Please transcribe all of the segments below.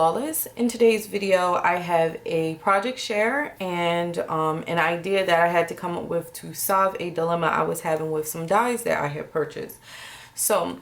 DivaDollFlawless. In today's video, I have a project share and an idea that I had to come up with to solve a dilemma I was having with some dies that I had purchased. So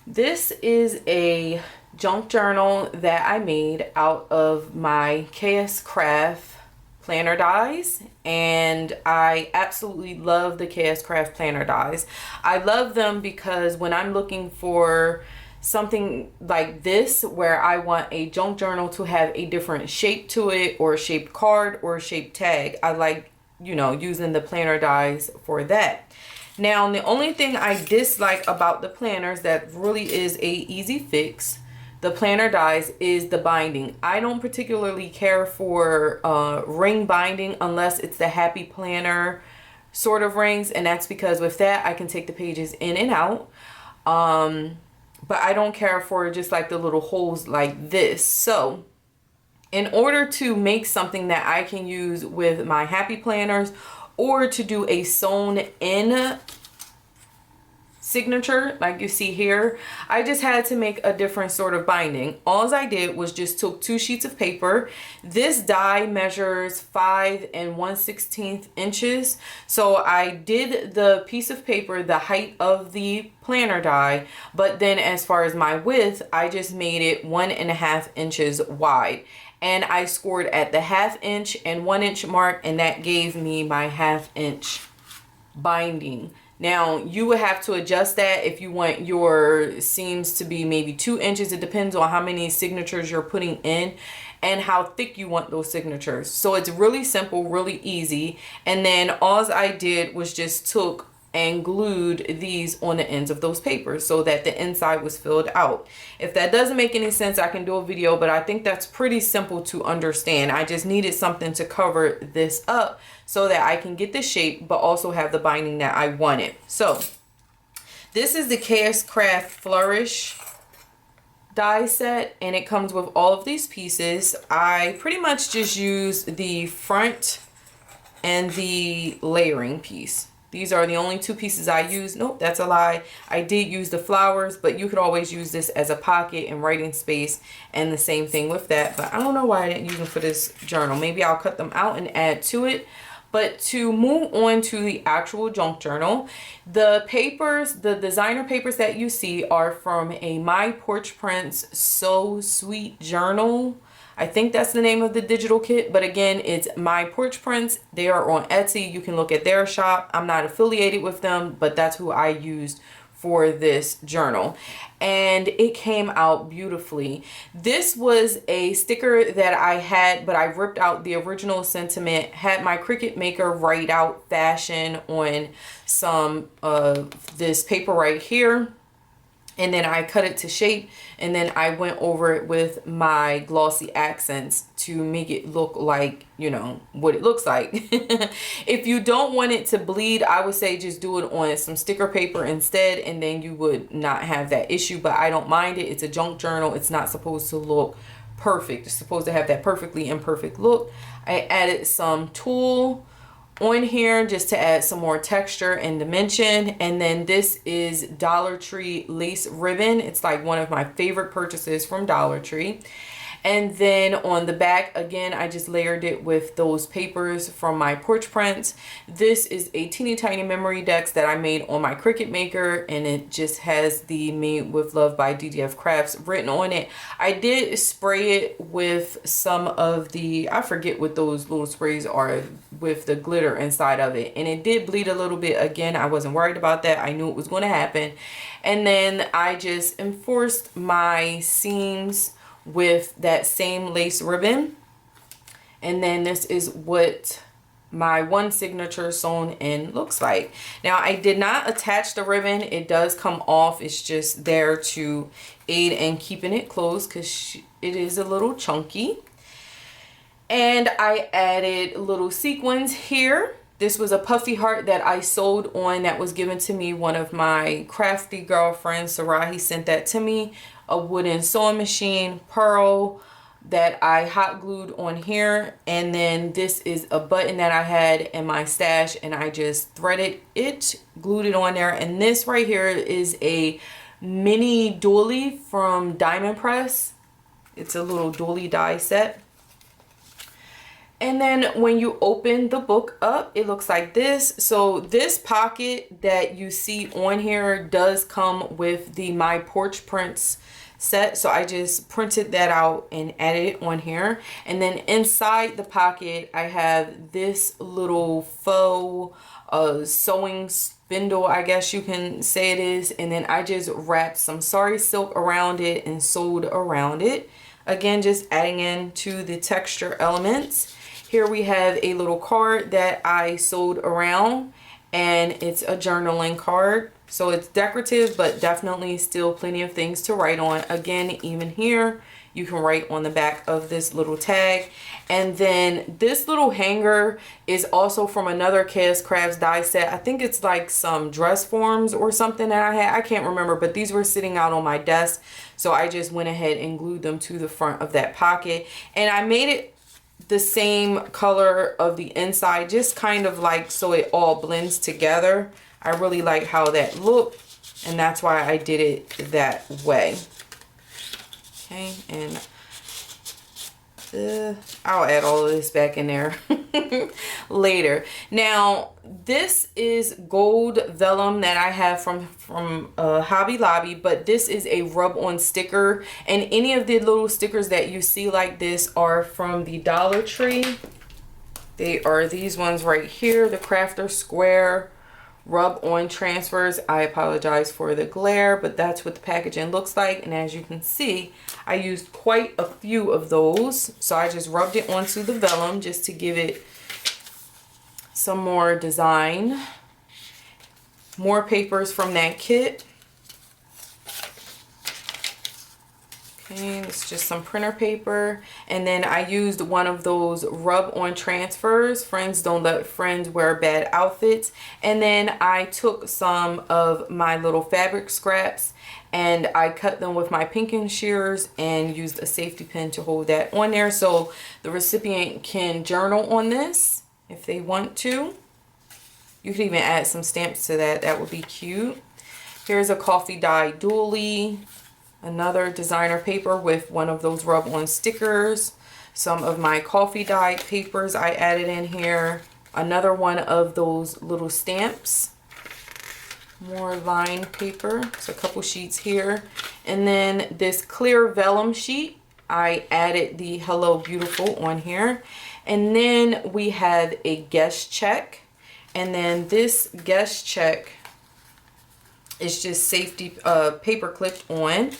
this is a junk journal that I made out of my KS Craft planner dies, and I absolutely love the KS Craft planner dies. I love them because when I'm looking for something like this where I want a junk journal to have a different shape to it, or a shaped card, or a shaped tag, I like, you know, using the planner dies for that. Now, the only thing I dislike about the planners that really is a easy fix, the planner dies, is the binding. I don't particularly care for ring binding unless it's the Happy Planner sort of rings, and that's because with that I can take the pages in and out. But I don't care for just like the little holes like this. So in order to make something that I can use with my Happy Planners, or to do a sewn in signature like you see here, I just had to make a different sort of binding. All I did was just took 2 sheets of paper. This die measures 5 1/16 inches, so I did the piece of paper the height of the planner die, but then as far as my width, I just made it 1.5 inches wide, and I scored at the 1/2 inch and 1 inch mark, and that gave me my 1/2 inch binding. Now you would have to adjust that if you want your seams to be maybe 2 inches. It depends on how many signatures you're putting in and how thick you want those signatures. So it's really simple, really easy. And then all I did was just took and glued these on the ends of those papers so that the inside was filled out. If that doesn't make any sense, I can do a video, but I think that's pretty simple to understand. I just needed something to cover this up so that I can get the shape but also have the binding that I wanted. So this is the KS Craft Flourish die set, and it comes with all of these pieces. I pretty much just use the front and the layering piece. These are the only 2 pieces I use. Nope, that's a lie. I did use the flowers, but you could always use this as a pocket and writing space, and the same thing with that. But I don't know why I didn't use them for this journal. Maybe I'll cut them out and add to it. But to move on to the actual junk journal, the papers, the designer papers that you see are from a My Porch Prints So Sweet journal. I think that's the name of the digital kit, but again, it's My Porch Prints. They are on Etsy. You can look at their shop. I'm not affiliated with them, but that's who I used for this journal, and it came out beautifully. This was a sticker that I had, but I ripped out the original sentiment, had my Cricut maker write out fashion on some of this paper right here, and then I cut it to shape, and then I went over it with my glossy accents to make it look like, you know, what it looks like. If you don't want it to bleed, I would say just do it on some sticker paper instead, and then you would not have that issue. But I don't mind it. It's a junk journal. It's not supposed to look perfect. It's supposed to have that perfectly imperfect look. I added some tulle on here just to add some more texture and dimension. And then this is DollarTree lace ribbon. It's like one of my favorite purchases from DollarTree. And then on the back, again, I just layered it with those papers from My Porch Prints. This is a teeny tiny memory decks that I made on my Cricut maker, and it just has the Made with Love by DDF Crafts written on it. I did spray it with some of the, I forget what those little sprays are, with the glitter inside of it, and it did bleed a little bit. Again, I wasn't worried about that. I knew it was going to happen. And then I just enforced my seams with that same lace ribbon, and then this is what my one signature sewn in looks like. Now, I did not attach the ribbon. It does come off. It's just there to aid in keeping it closed because it is a little chunky. And I added little sequins here. This was a puffy heart that I sewed on that was given to me. One of my crafty girlfriends, Sarahi, sent that to me. A wooden sewing machine, pearl that I hot glued on here. And then this is a button that I had in my stash, and I just threaded it, glued it on there. And this right here is a mini doily from Diamond Press. It's a little dually die set. And then when you open the book up, it looks like this. So this pocket that you see on here does come with the My Porch prints set. So I just printed that out and added it on here. And then inside the pocket, I have this little faux sewing spindle, I guess you can say it is. And then I just wrapped some sari silk around it and sewed around it. Again, just adding in to the texture elements. Here we have a little card that I sewed around, and it's a journaling card. So it's decorative, but definitely still plenty of things to write on. Again, even here, you can write on the back of this little tag. And then this little hanger is also from another Chaos Crafts die set. I think it's like some dress forms or something that I had. I can't remember, but these were sitting out on my desk. So I just went ahead and glued them to the front of that pocket. And I made it the same color of the inside, just kind of like so it all blends together. I really like how that looked, and that's why I did it that way. Okay, and I'll add all of this back in there later. Now, this is gold vellum that I have from Hobby Lobby, but this is a rub-on sticker, and any of the little stickers that you see like this are from the DollarTree. They are these ones right here, the Crafter Square rub-on transfers. I apologize for the glare, but that's what the packaging looks like. And as you can see, I used quite a few of those. So I just rubbed it onto the vellum just to give it some more design. More papers from that kit. Okay, it's just some printer paper. And then I used one of those rub-on transfers. Friends don't let friends wear bad outfits. And then I took some of my little fabric scraps and I cut them with my pinking shears and used a safety pin to hold that on there, so the recipient can journal on this if they want to. You could even add some stamps to that. That would be cute. Here's a coffee dye dually. Another designer paper with one of those rub-on stickers. Some of my coffee dye papers I added in here. Another one of those little stamps. More lined paper. So a couple sheets here. And then this clear vellum sheet. I added the Hello Beautiful on here. And then we have a guest check. And then this guest check is just safety paper clipped on.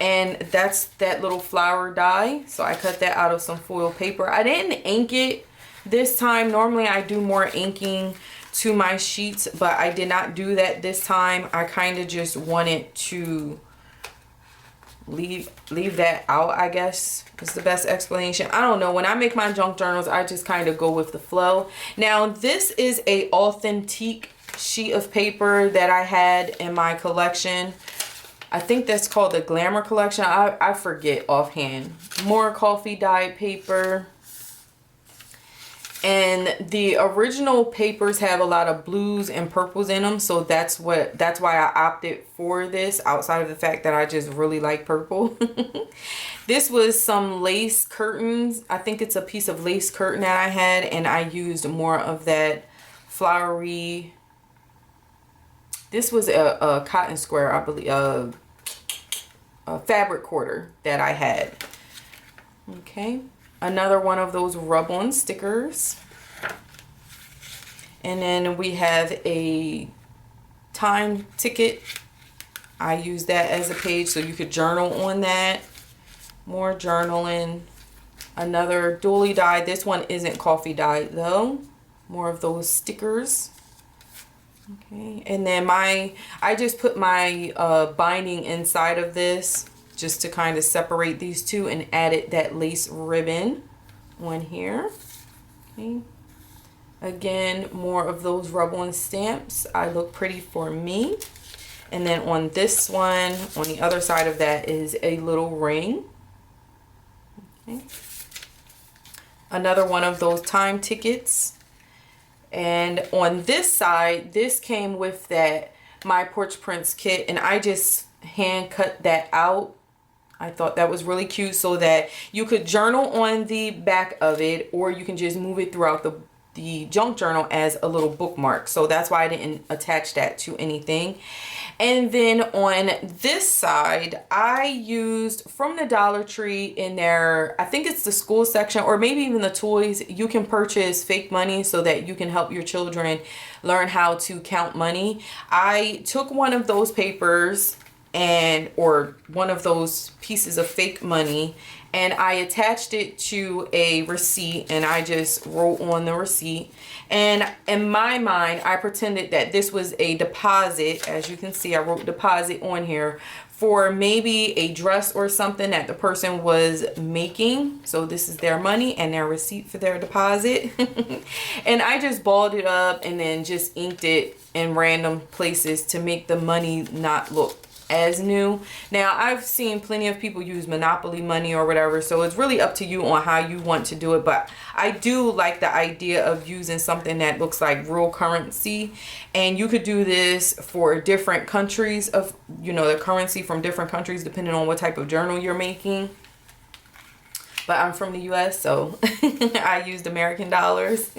And that's that little flower die. So I cut that out of some foil paper. I didn't ink it this time. Normally I do more inking to my sheets, but I did not do that this time. I kind of just wanted to leave that out, I guess is the best explanation. I don't know. When I make my junk journals, I just kind of go with the flow. Now, this is a authentic sheet of paper that I had in my collection. I think that's called the Glamour collection. I forget offhand. More coffee dye paper. And the original papers have a lot of blues and purples in them, so that's why I opted for this, outside of the fact that I just really like purple. This was some lace curtains. I think it's a piece of lace curtain that I had, and I used more of that flowery. This was a cotton square, I believe, a fabric quarter that I had. Okay. Another one of those rub-on stickers. And then we have a time ticket. I use that as a page so you could journal on that. More journaling. Another dually die. This one isn't coffee dye though. More of those stickers. Okay. And then I just put my binding inside of this, just to kind of separate these two, and added that lace ribbon on here. Okay. Again, more of those rub-on stamps. I look pretty for me. And then on this one, on the other side of that, is a little ring. Okay. Another one of those time tickets. And on this side, this came with that My Porch Prints kit, and I just hand cut that out. I thought that was really cute, so that you could journal on the back of it, or you can just move it throughout the junk journal as a little bookmark. So that's why I didn't attach that to anything. And then on this side, I used from the Dollar Tree in there, I think it's the school section, or maybe even the toys. You can purchase fake money so that you can help your children learn how to count money. I took one of those papers or one of those pieces of fake money, and I attached it to a receipt, and I just wrote on the receipt. And in my mind, I pretended that this was a deposit. As you can see, I wrote deposit on here for maybe a dress or something that the person was making. So this is their money and their receipt for their deposit. And I just balled it up and then just inked it in random places to make the money not look as new. Now, I've seen plenty of people use Monopoly money or whatever, so it's really up to you on how you want to do it. But I do like the idea of using something that looks like real currency, and you could do this for different countries of, you know, the currency from different countries depending on what type of journal you're making. But I'm from the US, so I used American dollars.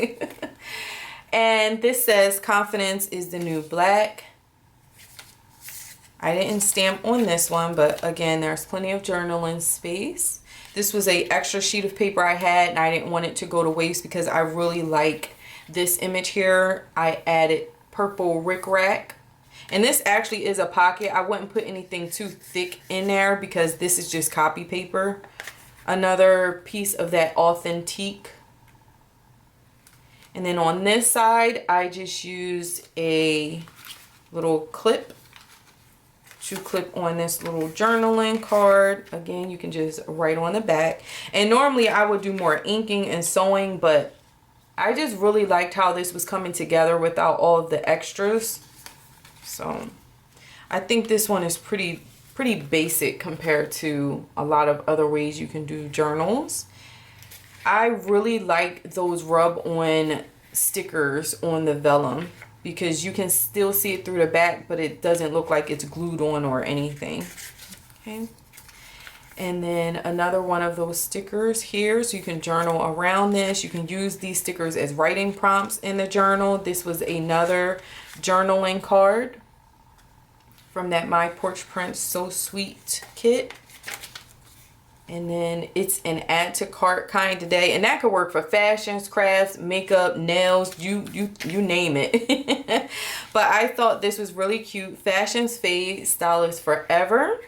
And this says confidence is the new black. I didn't stamp on this one, but again, there's plenty of journaling space. This was a extra sheet of paper I had, and I didn't want it to go to waste because I really like this image here. I added purple rickrack, and this actually is a pocket. I wouldn't put anything too thick in there because this is just copy paper. Another piece of that authentique. And then on this side, I just used a little clip to clip on this little journaling card. Again, you can just write on the back. And normally I would do more inking and sewing, but I just really liked how this was coming together without all of the extras. So I think this one is pretty basic compared to a lot of other ways you can do journals. I really like those rub-on stickers on the vellum, because you can still see it through the back, but it doesn't look like it's glued on or anything. Okay. And then another one of those stickers here, so you can journal around this. You can use these stickers as writing prompts in the journal. This was another journaling card from that My Porch Prince So Sweet kit. And then it's an add to cart kind today, and that could work for fashions, crafts, makeup, nails, you name it. But I thought this was really cute. Fashions fade, style is forever.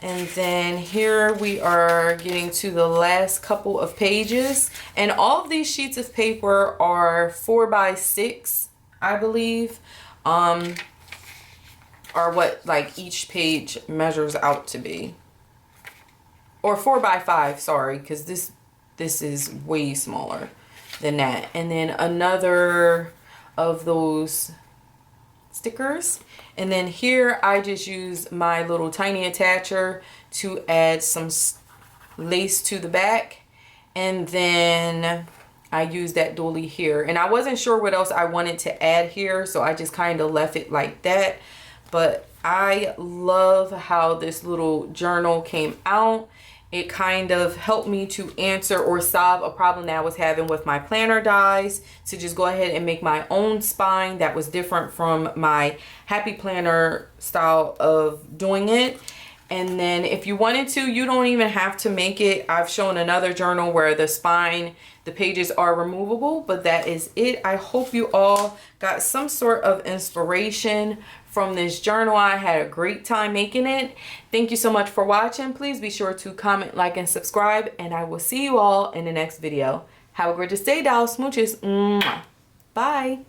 And then here we are getting to the last couple of pages, and all of these sheets of paper are 4x6, I believe, are what like each page measures out to be. Or 4x5, sorry, because this is way smaller than that. And then another of those stickers. And then here I just use my little tiny attacher to add some lace to the back. And then I use that dolly here. And I wasn't sure what else I wanted to add here, so I just kind of left it like that. But I love how this little journal came out. It kind of helped me to answer or solve a problem that I was having with my planner dies, to just go ahead and make my own spine that was different from my happy planner style of doing it. And then if you wanted to, you don't even have to make it. I've shown another journal where the spine, the pages are removable, but that is it. I hope you all got some sort of inspiration from this journal. I had a great time making it. Thank you so much for watching. Please be sure to comment, like, and subscribe, and I will see you all in the next video. Have a gorgeous day, doll. Smooches. Mwah. Bye.